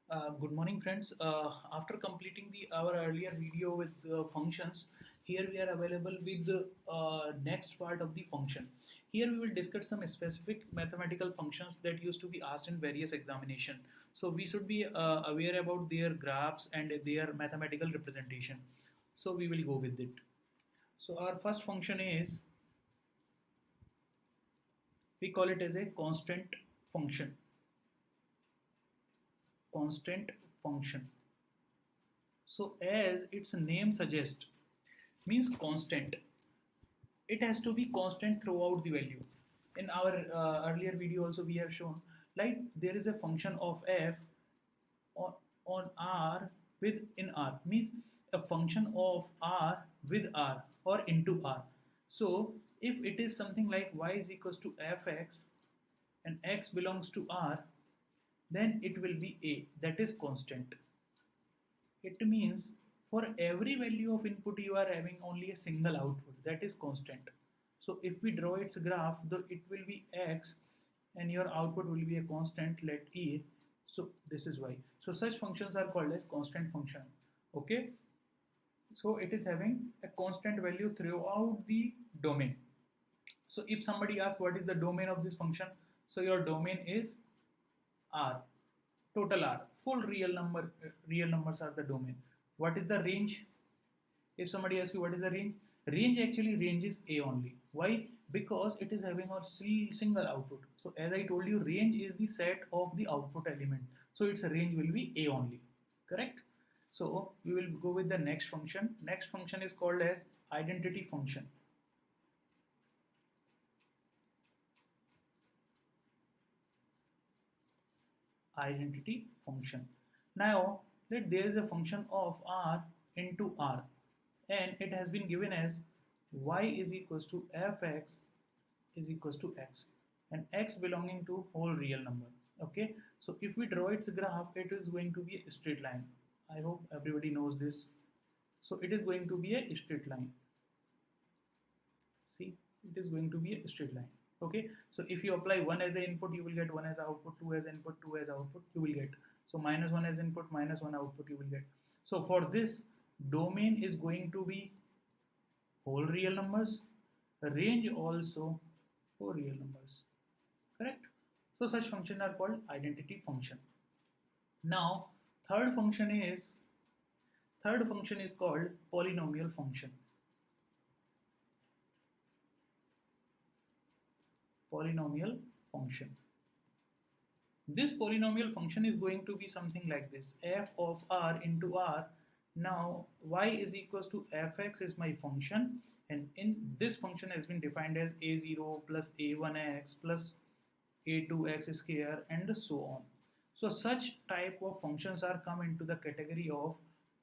Good morning, friends. After completing our earlier video with functions, here we are available with the next part of the function. Here we will discuss some specific mathematical functions that used to be asked in various examination. So we should be aware about their graphs and their mathematical representation. So we will go with it. So our first function is, we call it as a constant function. Constant function. So as its name suggests, means constant. It has to be constant throughout the value. In our earlier video also we have shown, like there is a function of f on, on r with in r, means a function of r with r or into r. So if it is something like y is equals to fx and x belongs to r, then it will be a, that is constant. It means for every value of input you are having only a single output, that is constant. So if we draw its graph, it will be x and your output will be a constant, let e. So this is y. So such functions are called as constant function. Okay. So it is having a constant value throughout the domain. So if somebody asks what is the domain of this function, so your domain is R, total R, full real numbers are the domain. What is the range? If somebody asks you what is the range, range actually range is A only. Why? Because it is having a single output. So as I told you, range is the set of the output element. So its range will be A only. Correct? So we will go with the next function. Next function is called as identity function. Identity function. Now let there is a function of r into r, and it has been given as y is equals to fx is equals to x, and x belonging to whole real number. Okay, so if we draw its graph, it is going to be a straight line. I hope everybody knows this. So it is going to be a straight line. See, it is going to be a straight line. Okay, so if you apply 1 as an input, you will get 1 as output, 2 as input, 2 as output, you will get. So minus 1 as input, minus 1 output, you will get. So for this, domain is going to be whole real numbers, range also whole real numbers. Correct? So such functions are called identity function. Now third function is called polynomial function. Polynomial function. This polynomial function is going to be something like this: f of r into r. Now y is equals to fx is my function, and in this function has been defined as a0 plus a1x plus a2x square and so on. So such type of functions are come into the category of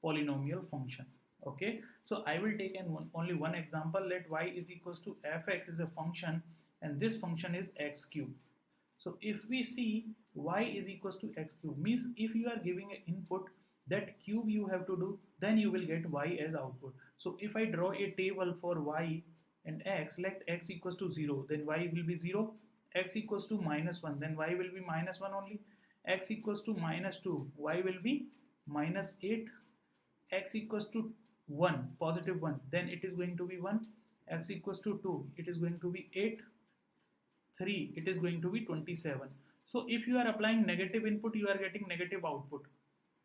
polynomial function. Okay, so I will take only one example. Let y is equals to fx is a function, and this function is x cube. So if we see y is equals to x cube, means if you are giving an input, that cube you have to do, then you will get y as output. So if I draw a table for y and x, let x equals to 0, then y will be 0. X equals to minus 1, then y will be minus 1 only. X equals to minus 2, y will be minus 8. X equals to 1, positive 1, then it is going to be 1. X equals to 2, it is going to be 8. 3, it is going to be 27. So if you are applying negative input, you are getting negative output.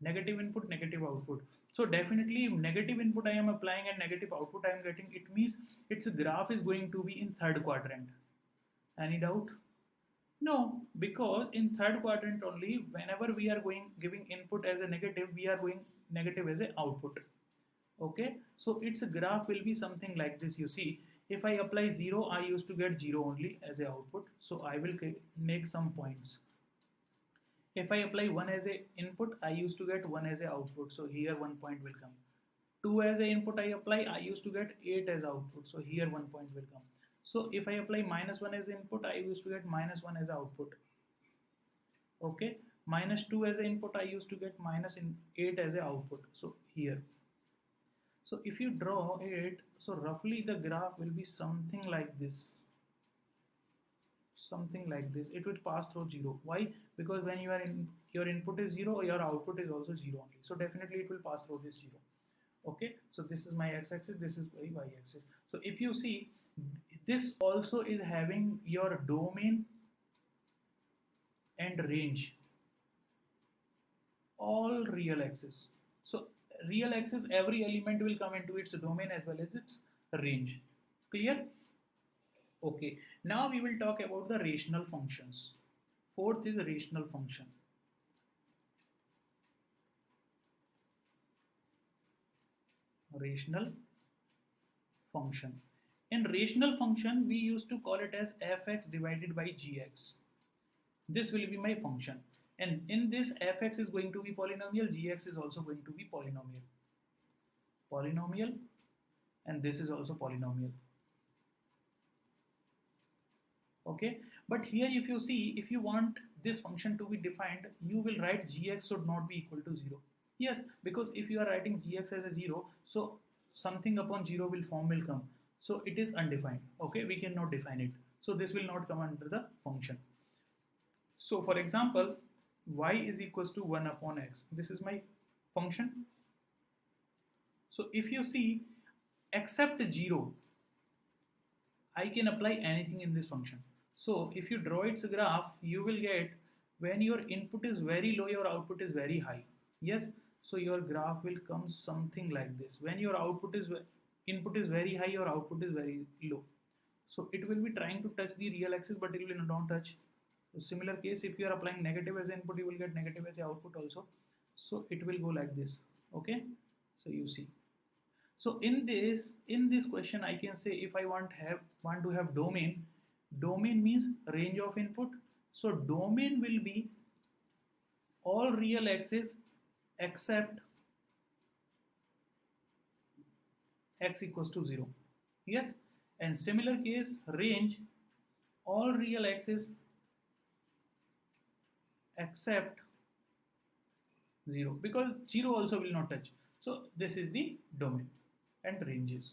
Negative input, negative output. So definitely if negative input I am applying and negative output I am getting, it means its graph is going to be in third quadrant. Any doubt? No, because in third quadrant only, whenever we are giving input as a negative, we are going negative as a output. Okay, so its graph will be something like this. You see, if I apply 0, I used to get 0 only as a output, so I will make some points. If I apply 1 as a input, I used to get 1 as a output, so here 1 point will come. 2 as a input I apply, I used to get 8 as output, so here 1 point will come. So if I apply minus 1 as input, I used to get minus 1 as output. Okay, minus 2 as a input, I used to get minus 8 as a output, so here. So if you draw it, so roughly the graph will be something like this. Something like this. It will pass through 0. Why? Because when you are your input is 0, your output is also 0 only. So definitely it will pass through this 0. Okay, so this is my x-axis, this is my y-axis. So if you see, this also is having your domain and range, all real axis. So real axis, every element will come into its domain as well as its range. Clear? Okay, now we will talk about the rational functions. Fourth is a rational function. Rational function. In rational function, we used to call it as fx divided by gx. This will be my function. And in this, fx is going to be polynomial, gx is also going to be polynomial. Polynomial, and this is also polynomial. Okay, but here if you see, if you want this function to be defined, you will write gx should not be equal to 0. Yes, because if you are writing gx as a 0, so something upon 0 form will come. So it is undefined. Okay, we cannot define it. So this will not come under the function. So for example, y is equals to 1 upon x. This is my function. So if you see, except 0, I can apply anything in this function. So if you draw its graph, you will get when your input is very low, your output is very high. Yes, so your graph will come something like this. When your input is very high, your output is very low. So it will be trying to touch the real axis, but it will not touch. So similar case, if you are applying negative as input, you will get negative as output also. So it will go like this. Okay, so you see. So in this question, I can say if I want to have domain means range of input. So domain will be all real axes except x equals to 0. Yes, and similar case, range all real axes except 0, because 0 also will not touch. So this is the domain and ranges.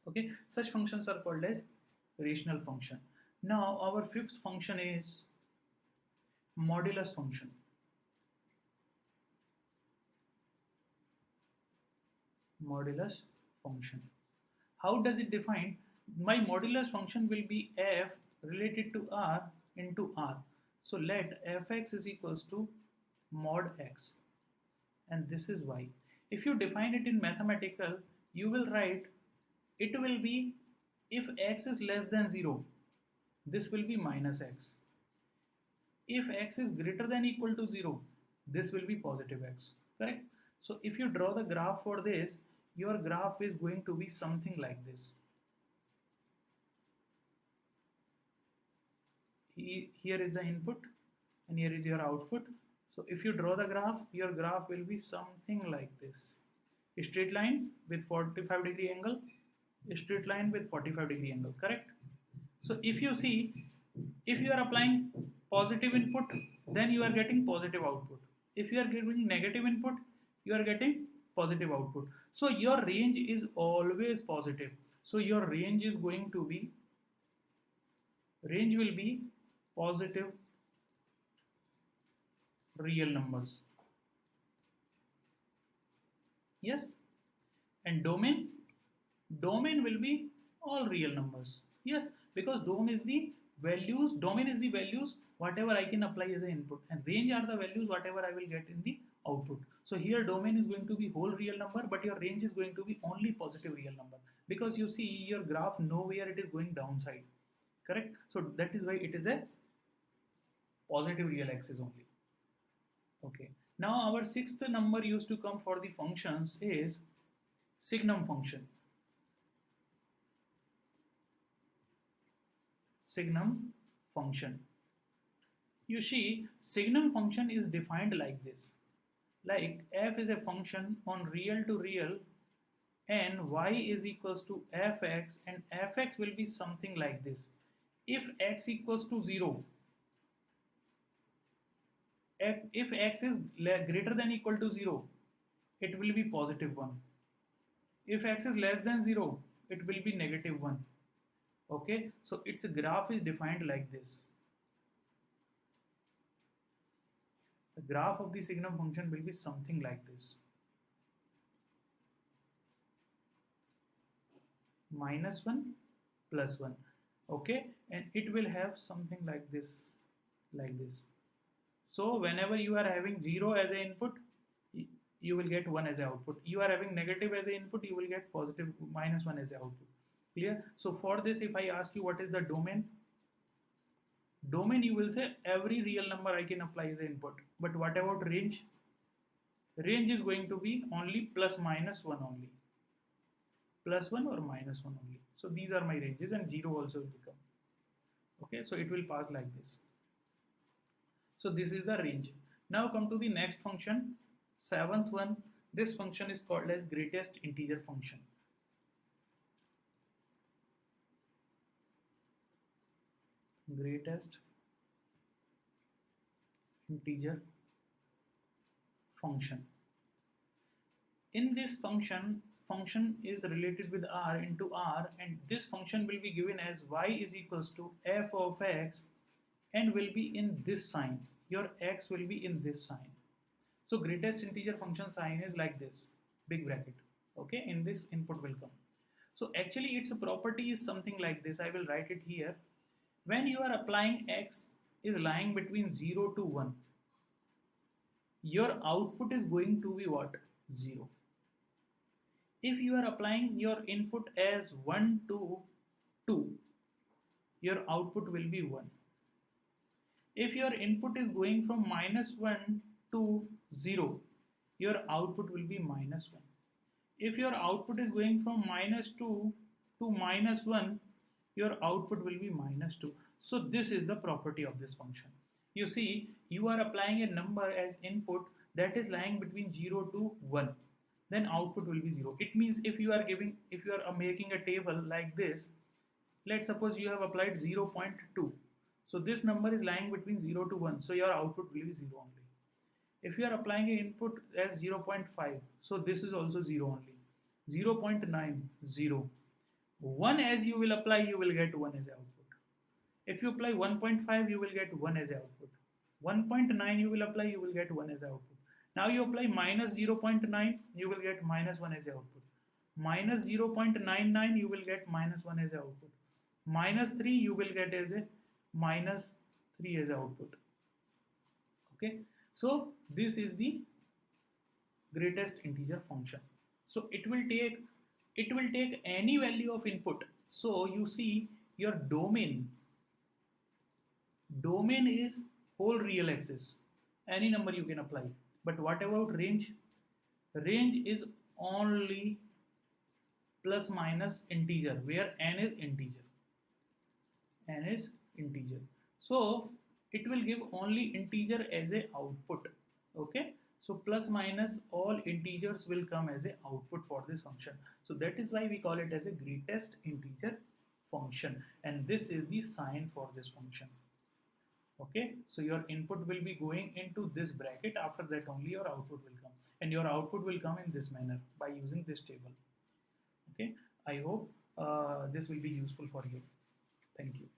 Okay, such functions are called as rational function. Now our fifth function is modulus function. Modulus function. How does it define? My modulus function will be f related to r into r. So let fx is equals to mod x, and this is y. If you define it in mathematical, you will write it will be, if x is less than 0, this will be minus x. If x is greater than equal to 0, this will be positive x. Correct? So if you draw the graph for this, your graph is going to be something like this. Here is the input and here is your output. So if you draw the graph, your graph will be something like this. A straight line with 45-degree angle, a straight line with 45-degree angle, correct? So if you see, if you are applying positive input, then you are getting positive output. If you are giving negative input, you are getting positive output. So your range is always positive. So your range is going to be, range will be positive real numbers. Yes, and domain will be all real numbers. Yes, because domain is the values whatever I can apply as an input, and range are the values whatever I will get in the output. So here domain is going to be whole real number, but your range is going to be only positive real number, because you see your graph nowhere it is going downside. Correct? So that is why it is a positive real axis only. Okay, now our sixth number used to come for the functions is Signum function. Signum function. You see, Signum function is defined like this. Like f is a function on real to real, and y is equals to fx, and fx will be something like this. If x equals to 0, if x is greater than equal to 0, it will be positive 1. If x is less than 0, it will be negative 1. Okay, so its graph is defined like this. graph of the Signum function will be something like this. -1 +1. Okay, and it will have something like this, So whenever you are having 0 as an input, you will get 1 as an output. You are having negative as an input, you will get positive -1 as an output. Clear? So for this, if I ask you what is the domain, you will say every real number I can apply as an input. But what about range? Range is going to be only +-1 only. +1 or -1 only. So these are my ranges, and 0 also will become. Okay, so it will pass like this. So this is the range. Now come to the next function, 7th one. This function is called as greatest integer function. Greatest integer function. In this function is related with r into r, and this function will be given as y is equals to f of x and will be in this sign. Your x will be in this sign. So greatest integer function sign is like this, big bracket. Okay, in this input will come. So actually its property is something like this. I will write it here. When you are applying x is lying between 0 to 1, your output is going to be what? 0. If you are applying your input as 1 to 2, your output will be 1. If your input is going from -1 to 0, your output will be -1. If your output is going from -2 to -1, your output will be -2. So this is the property of this function. You see, you are applying a number as input that is lying between 0 to 1. Then output will be 0. It means if you are making a table like this, let's suppose you have applied 0.2. So this number is lying between 0 to 1. So your output will be 0 only. If you are applying an input as 0.5, so this is also 0 only. 0.9, 0. 1 as you will apply, you will get 1 as output. If you apply 1.5, you will get 1 as output. 1.9 you will apply, you will get 1 as output. Now you apply -0.9, you will get -1 as output. -0.99, you will get -1 as output. -3, you will get as a -3 as output. Okay, so this is the greatest integer function. So it will take any value of input. So you see your domain is whole real axis. Any number you can apply. But what about range? Range is only plus minus integer, where n is integer. N is integer. So it will give only integer as a output. Okay. So plus minus all integers will come as a output for this function. So that is why we call it as a greatest integer function. And this is the sign for this function. Okay, so your input will be going into this bracket. After that only your output will come, and your output will come in this manner by using this table. Okay, I hope this will be useful for you. Thank you.